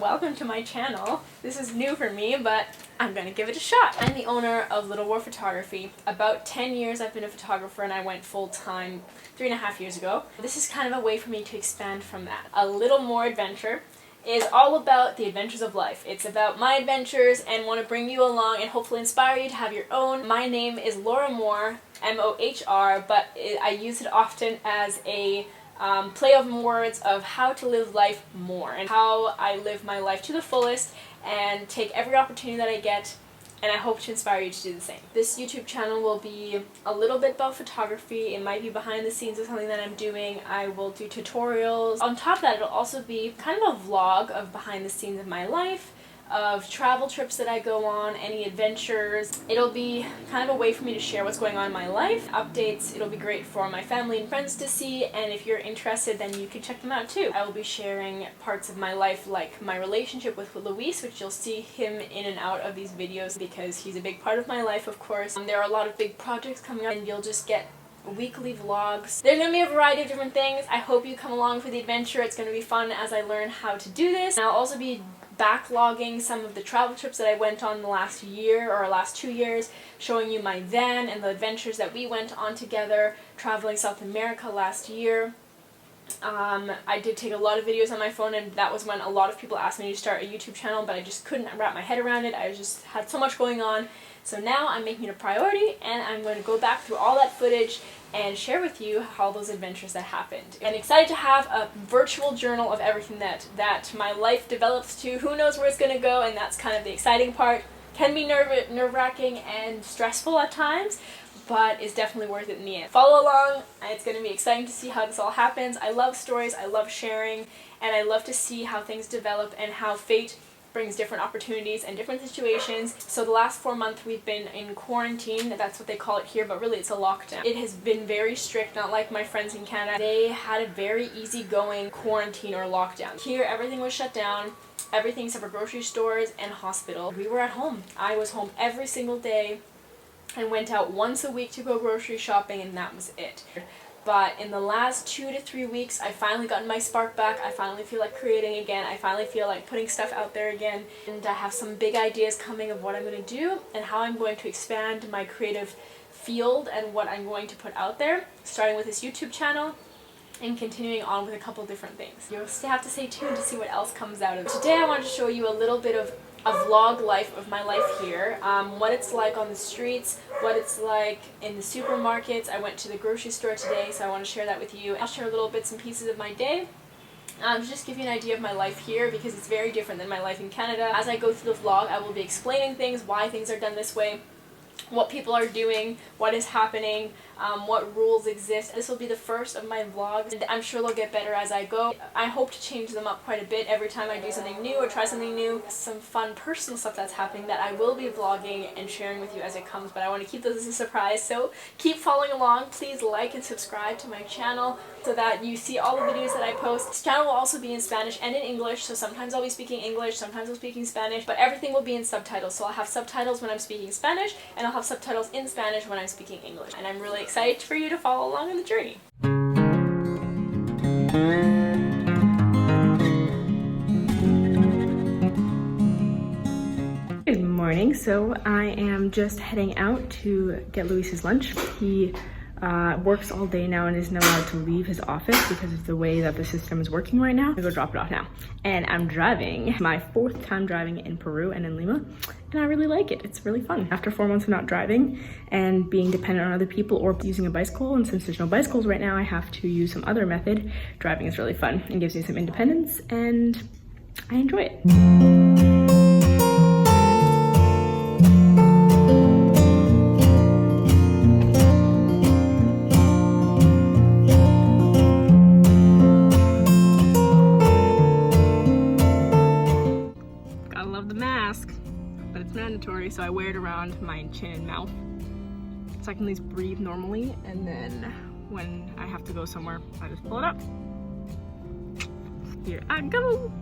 Welcome to my channel. This is new for me, but I'm gonna give it a shot. I'm the owner of Laura Mohr Photography. About 10 years I've been a photographer, and I went full-time 3.5 years ago. This is kind of a way for me to expand from that. A Little More Adventure is all about the adventures of life. It's about my adventures and want to bring you along and hopefully inspire you to have your own. My name is Laura Mohr, M-O-H-R, but I use it often as a play on words of how to live life more and how I live my life to the fullest and take every opportunity that I get, and I hope to inspire you to do the same. This YouTube channel will be a little bit about photography. It might be behind the scenes of something that I'm doing. I will do tutorials. On top of that, it'll also be kind of a vlog of behind the scenes of my life, of travel trips that I go on, any adventures. It'll be kind of a way for me to share what's going on in my life, updates. It'll be great for my family and friends to see, and if you're interested, then you can check them out too. I will be sharing parts of my life, like my relationship with Luis, which you'll see him in and out of these videos because he's a big part of my life, of course. There are a lot of big projects coming up, and you'll just get weekly vlogs. There's going to be a variety of different things. I hope you come along for the adventure. It's going to be fun as I learn how to do this. And I'll also be backlogging some of the travel trips that I went on the last year or last 2 years, showing you my van and the adventures that we went on together, traveling South America last year. I did take a lot of videos on my phone, and that was when a lot of people asked me to start a YouTube channel, but I just couldn't wrap my head around it. I just had so much going on. So now I'm making it a priority, and I'm going to go back through all that footage and share with you all those adventures that happened. And excited to have a virtual journal of everything that my life develops to. Who knows where it's going to go, and that's kind of the exciting part. Can be nerve-wracking and stressful at times, but it's definitely worth it in the end. Follow along, and it's going to be exciting to see how this all happens. I love stories, I love sharing, and I love to see how things develop and how fate brings different opportunities and different situations. So the last 4 months we've been in quarantine. That's what they call it here, but really it's a lockdown. It has been very strict, not like my friends in Canada. They had a very easygoing quarantine or lockdown. Here everything was shut down, everything except for grocery stores and hospital. We were at home. I was home every single day and went out once a week to go grocery shopping, and that was it. But in the last 2 to 3 weeks, I finally gotten my spark back. I finally feel like creating again. I finally feel like putting stuff out there again. And I have some big ideas coming of what I'm going to do and how I'm going to expand my creative field and what I'm going to put out there, starting with this YouTube channel and continuing on with a couple different things. You'll have to stay tuned to see what else comes out of it. Today I wanted to show you a little bit of a vlog life of my life here, what it's like on the streets, what it's like in the supermarkets. I went to the grocery store today, so I want to share that with you. I'll share little bits and pieces of my day to just give you an idea of my life here, because it's very different than my life in Canada. As I go through the vlog, I will be explaining things, why things are done this way, what people are doing, what is happening, what rules exist. This will be the first of my vlogs, and I'm sure they'll get better as I go. I hope to change them up quite a bit every time I do something new or try something new. Some fun personal stuff that's happening that I will be vlogging and sharing with you as it comes, but I want to keep those as a surprise, so keep following along. Please like and subscribe to my channel so that you see all the videos that I post. This channel will also be in Spanish and in English, so sometimes I'll be speaking English, sometimes I'll be speaking Spanish, but everything will be in subtitles. So I'll have subtitles when I'm speaking Spanish, and I'll have subtitles in Spanish when I'm speaking English. And I'm really excited for you to follow along on the journey. Good morning. So I am just heading out to get Luis's lunch. He works all day now and isn't allowed to leave his office because of the way that the system is working right now. I'm gonna go drop it off now. And I'm driving, my 4th time driving in Peru and in Lima, and I really like it. It's really fun. After 4 months of not driving and being dependent on other people or using a bicycle, and since there's no bicycles right now, I have to use some other method. Driving is really fun and gives me some independence, and I enjoy it. Mandatory, so I wear it around my chin and mouth so I can at least breathe normally, and then when I have to go somewhere I just pull it up. Here I go!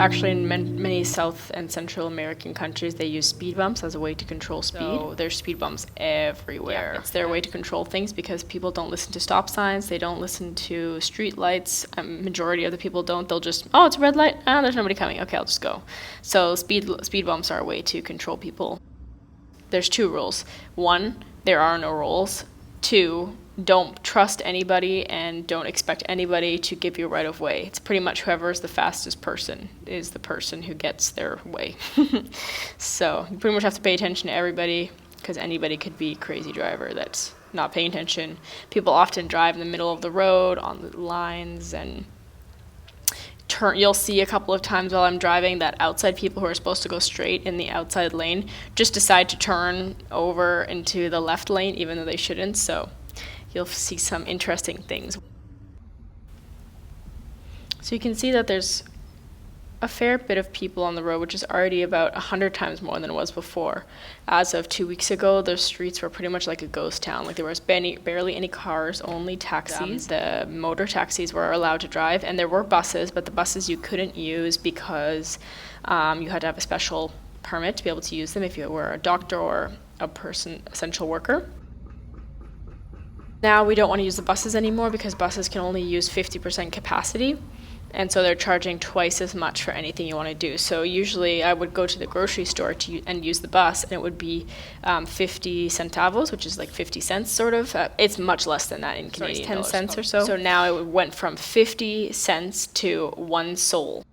actually in many South and Central American countries, they use speed bumps as a way to control speed. So there's speed bumps everywhere. Yeah, it's their way to control things because people don't listen to stop signs, they don't listen to street lights. Majority of the people don't. They'll just, oh, it's a red light, there's nobody coming, okay, I'll just go. So speed bumps are a way to control people. There's 2 rules. 1, there are no rules. 2, don't trust anybody and don't expect anybody to give you right of way. It's pretty much whoever's the fastest person is the person who gets their way. So you pretty much have to pay attention to everybody because anybody could be a crazy driver that's not paying attention. People often drive in the middle of the road on the lines and you'll see a couple of times while I'm driving that outside people who are supposed to go straight in the outside lane just decide to turn over into the left lane even though they shouldn't. So you'll see some interesting things. So you can see that there's a fair bit of people on the road, which is already about 100 times more than it was before. As of 2 weeks ago, the streets were pretty much like a ghost town. Like there was barely any cars, only taxis. The motor taxis were allowed to drive, and there were buses, but the buses you couldn't use because you had to have a special permit to be able to use them if you were a doctor or essential worker. Now we don't want to use the buses anymore because buses can only use 50% capacity. And so they're charging twice as much for anything you want to do. So usually I would go to the grocery store and use the bus, and it would be 50 centavos, which is like 50 cents sort of. It's much less than that in Canadian dollars. 10 cents or so. So now it went from 50 cents to 1 sol.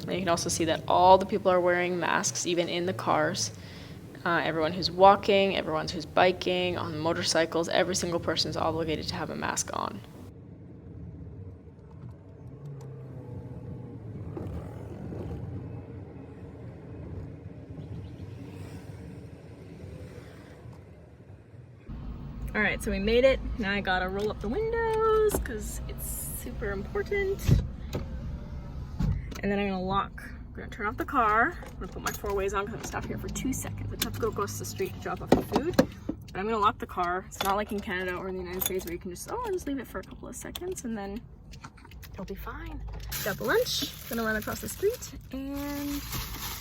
And you can also see that all the people are wearing masks, even in the cars. Everyone who's walking, everyone who's biking, on motorcycles, every single person is obligated to have a mask on. Alright, so we made it. Now I gotta roll up the windows because it's super important. And then I'm gonna turn off the car. I'm gonna put my 4 ways on because I'm gonna stop here for 2 seconds. I just have to go across the street to drop off the food. But I'm gonna lock the car. It's not like in Canada or in the United States where you can just leave it for a couple of seconds and then it'll be fine. Got the lunch, gonna run across the street and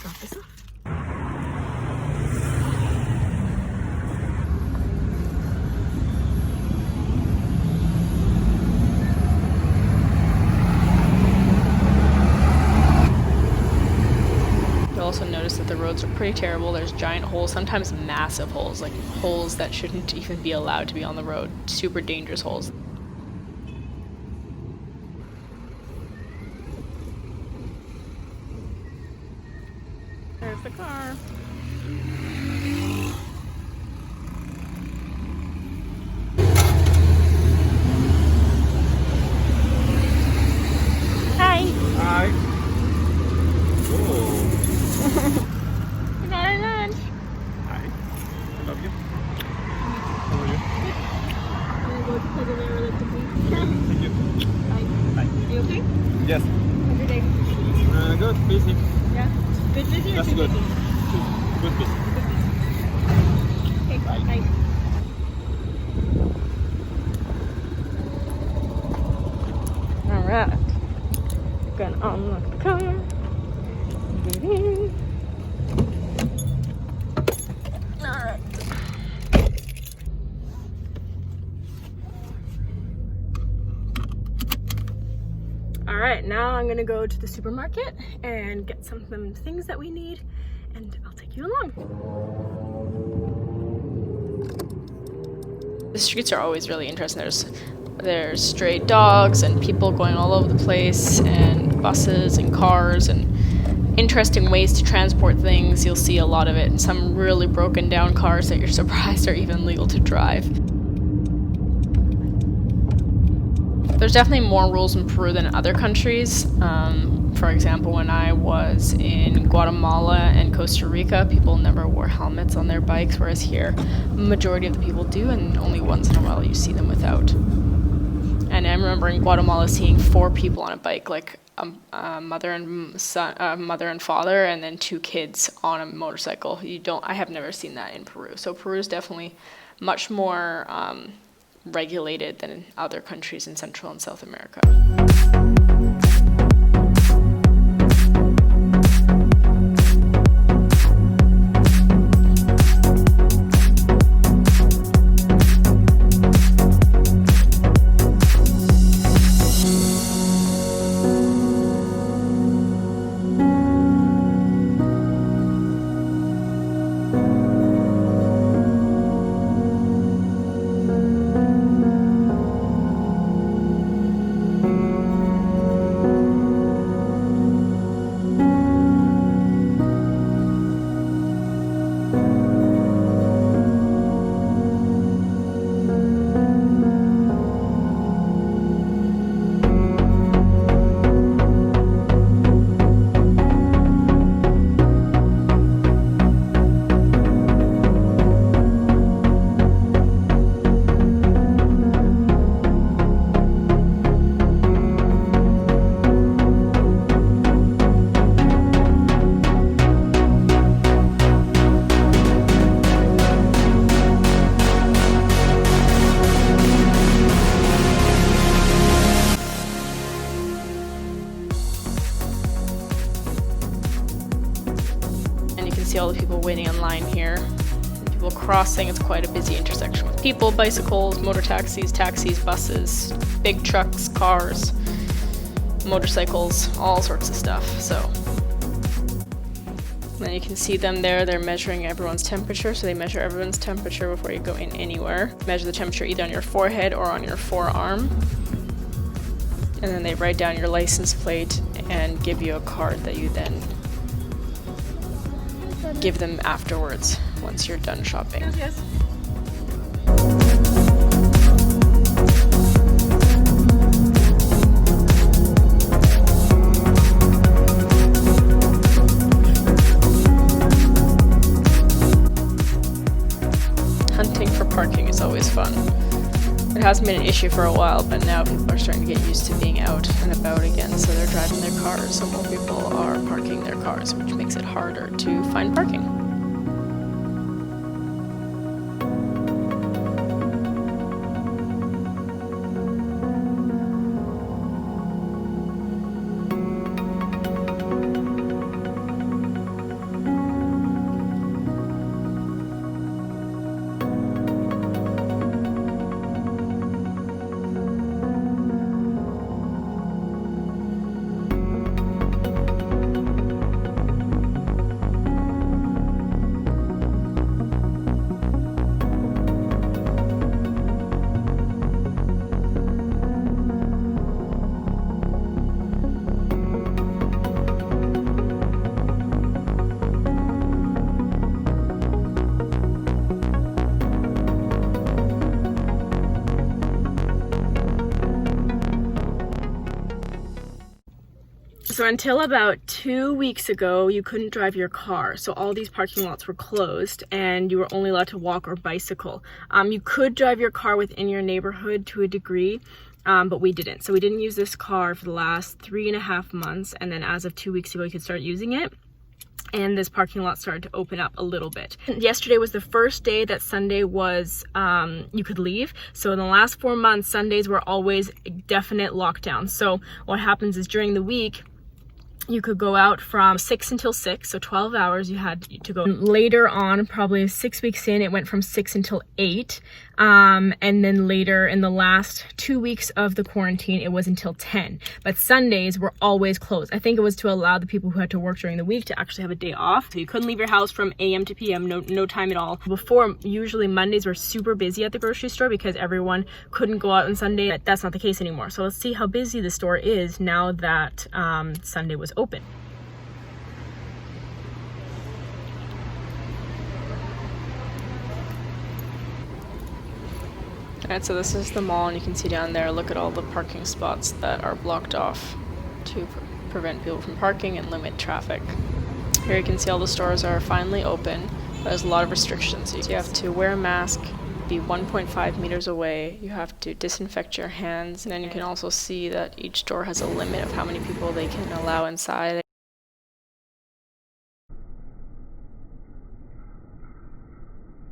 drop this off. Also notice that the roads are pretty terrible. There's giant holes, sometimes massive holes, like holes that shouldn't even be allowed to be on the road. Super dangerous holes. There's the car. Hi. Hi. We got our lunch. Hi. I love you. How are you? I'm gonna go over there reluctantly. Thank you. Bye. Bye. You okay? Yes. How's your day? Good. Busy. Yeah? Good busy or That's too good. busy? Good busy. Okay, Bye. bye. Alright. Gonna unlock the car. Get in. Alright. Alright, now I'm gonna go to the supermarket and get some things that we need, and I'll take you along. The streets are always really interesting. There's stray dogs and people going all over the place, and buses and cars and interesting ways to transport things. You'll see a lot of it, and some really broken down cars that you're surprised are even legal to drive. There's definitely more rules in Peru than other countries. For example, when I was in Guatemala and Costa Rica, people never wore helmets on their bikes, whereas here, the majority of the people do, and only once in a while you see them without. And I remember in Guatemala seeing 4 people on a bike, like a mother and father, and then 2 kids on a motorcycle. I have never seen that in Peru. So Peru is definitely much more regulated than in other countries in Central and South America. See all the people waiting in line here. People crossing. It's quite a busy intersection with people, bicycles, motor taxis, buses, big trucks, cars, motorcycles, all sorts of stuff. So then you can see them there. They're measuring everyone's temperature. So they measure everyone's temperature before you go in anywhere. Measure the temperature either on your forehead or on your forearm. And then they write down your license plate and give you a card that you then give them afterwards once you're done shopping. Yes. Hunting for parking is always fun. It hasn't been an issue for a while, but now people are starting to get used to being out and about again, so they're driving their cars, so more people are parking their cars, which makes it harder to find parking. So until about 2 weeks ago, you couldn't drive your car. So all these parking lots were closed and you were only allowed to walk or bicycle. You could drive your car within your neighborhood to a degree, but we didn't. So we didn't use this car for the last 3.5 months. And then as of 2 weeks ago, you could start using it. And this parking lot started to open up a little bit. Yesterday was the first day that Sunday was, you could leave. So in the last 4 months, Sundays were always a definite lockdown. So what happens is during the week, you could go out from 6 until 6, so 12 hours you had to go. Later on, probably 6 weeks in, it went from 6 until 8. And then later in the last 2 weeks of the quarantine, it was until 10. But Sundays were always closed. I think it was to allow the people who had to work during the week to actually have a day off. So you couldn't leave your house from AM to PM, no time at all. Before, usually Mondays were super busy at the grocery store because everyone couldn't go out on Sunday. That's not the case anymore. So let's see how busy the store is now that Sunday was open. Alright, so this is the mall, and you can see down there, look at all the parking spots that are blocked off to prevent people from parking and limit traffic. Here you can see all the stores are finally open, but there's a lot of restrictions. So you have to wear a mask, be 1.5 meters away. You have to disinfect your hands, and then you can also see that each store has a limit of how many people they can allow inside.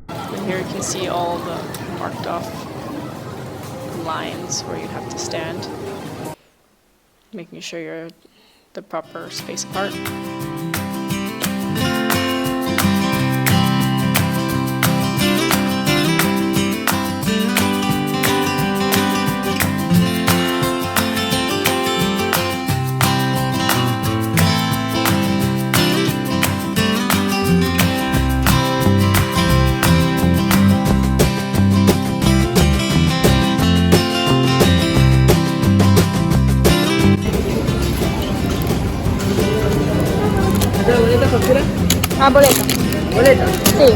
And here you can see all the marked off lines where you have to stand, making sure you're the proper space apart. Ah, boleta. ¿Boleta? Sí.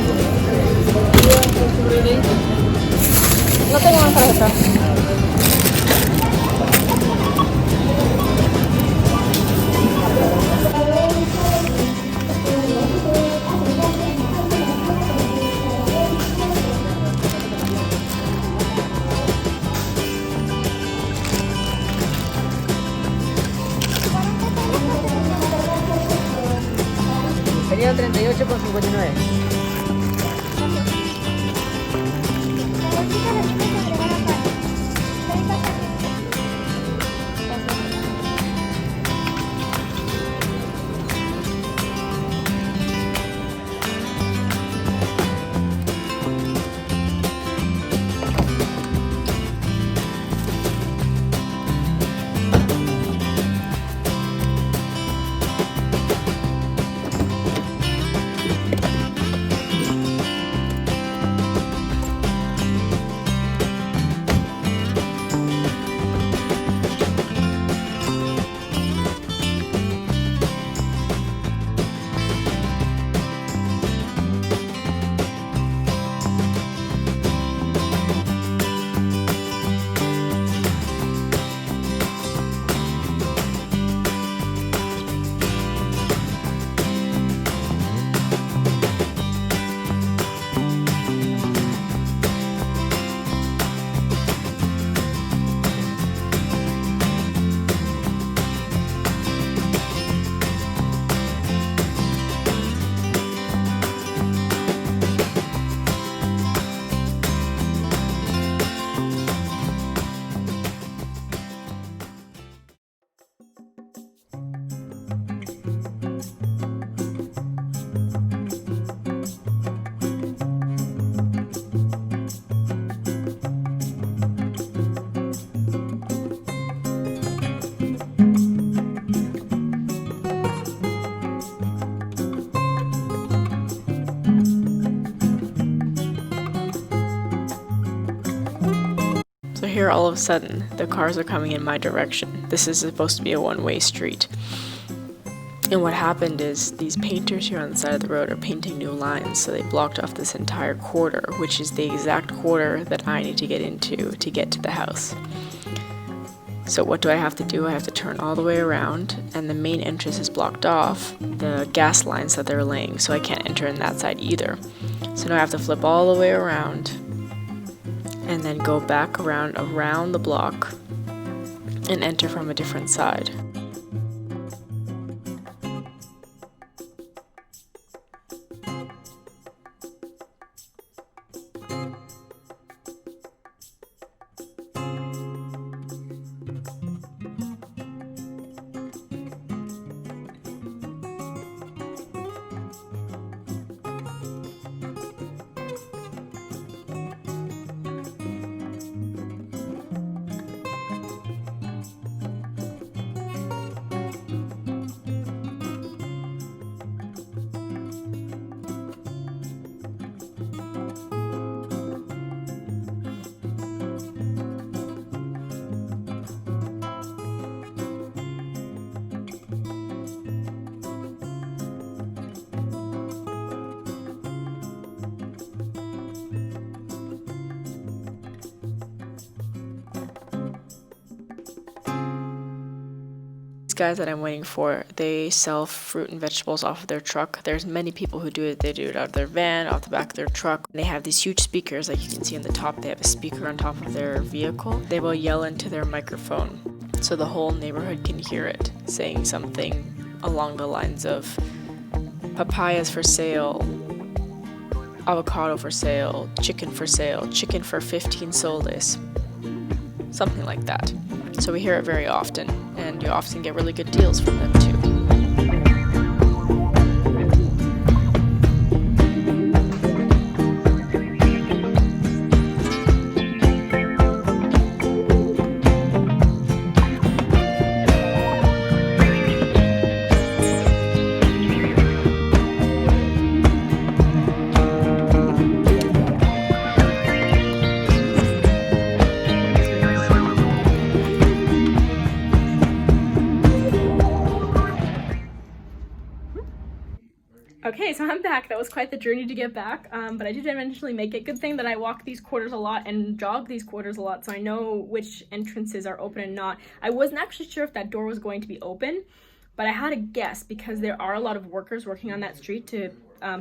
No tengo más tarjeta. Sería 38,59. So here all of a sudden the cars are coming in my direction. This is supposed to be a one-way street. And what happened is these painters here on the side of the road are painting new lines, so they blocked off this entire quarter, which is the exact quarter that I need to get into to get to the house. So what do I have to do? I have to turn all the way around, and the main entrance is blocked off, the gas lines that they're laying, so I can't enter in that side either. So now I have to flip all the way around and then go back around the block and enter from a different side. guys that I'm waiting for, they sell fruit and vegetables off of their truck. There's many people who do it. They do it out of their van, off the back of their truck. They have these huge speakers, like you can see on the top. They have a speaker on top of their vehicle. They will yell into their microphone so the whole neighborhood can hear it, saying something along the lines of papayas for sale, avocado for sale, chicken for 15 soles, something like that. So we hear it very often, and you often get really good deals from them too. Okay, so I'm back. That was quite the journey to get back, but I did eventually make it. Good thing that I walk these quarters a lot and jog these quarters a lot, so I know which entrances are open and not. I wasn't actually sure if that door was going to be open, but I had a guess because there are a lot of workers working on that street to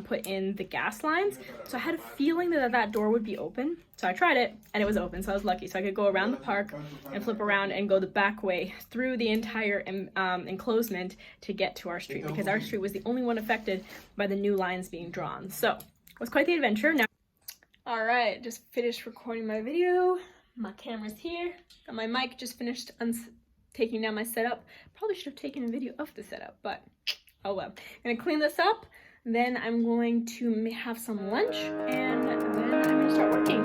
put in the gas lines, so I had a feeling that that door would be open. So I tried it and it was open, so I was lucky. So I could go around the park and flip around and go the back way through the entire enclosement to get to our street, because our street was the only one affected by the new lines being drawn. So it was quite the adventure. Now, all right, just finished recording my video. My camera's here. Got my mic, just finished taking down my setup. Probably should have taken a video of the setup, but oh well. I'm gonna clean this up. Then I'm going to have some lunch, and then I'm going to start working.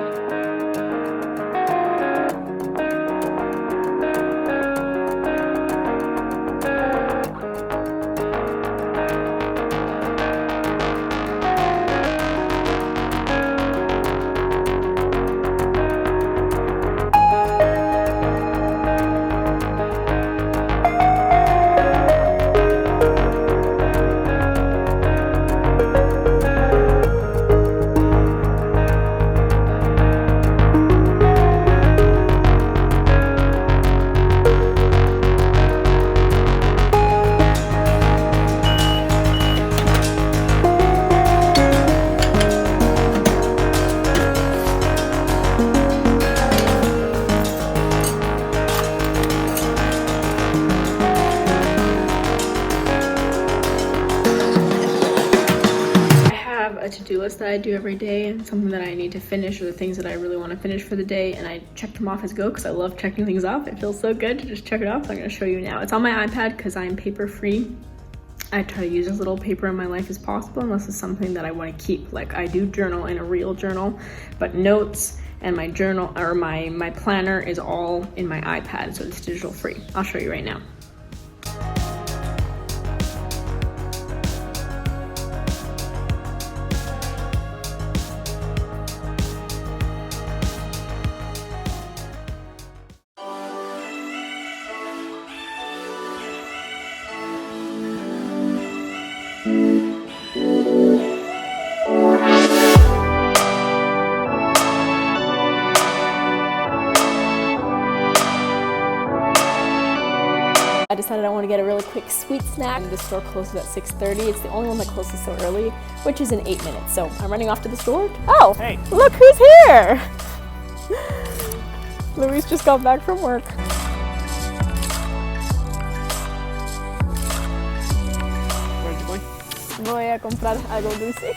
To-do list that I do every day, and something that I need to finish, or the things that I really want to finish for the day, and I checked them off as go because I love checking things off. It feels so good to just check it off. So I'm going to show you now. It's on my iPad because I'm paper free. I try to use as little paper in my life as possible unless it's something that I want to keep. Like, I do journal in a real journal, but notes and my journal or my planner is all in my iPad, so it's digital free. I'll show you right now. I decided I want to get a really quick sweet snack. The store closes at 6:30. It's the only one that closes so early, which is in 8 minutes. So I'm running off to the store. Oh, hey, look who's here! Luis just got back from work. Where are you going? Voy a comprar algo dulce.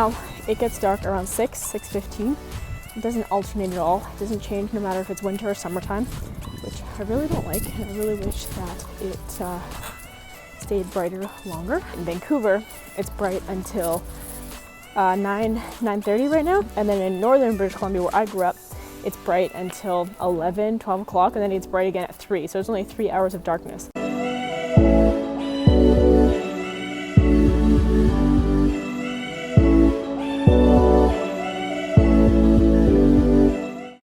now it gets dark around 6:15. It doesn't alternate at all. It doesn't change no matter if it's winter or summertime, which I really don't like. And I really wish that it stayed brighter longer. In Vancouver, it's bright until 9:30 right now. And then in northern British Columbia, where I grew up, it's bright until 11, 12 o'clock, and then it's bright again at 3. So it's only 3 hours of darkness.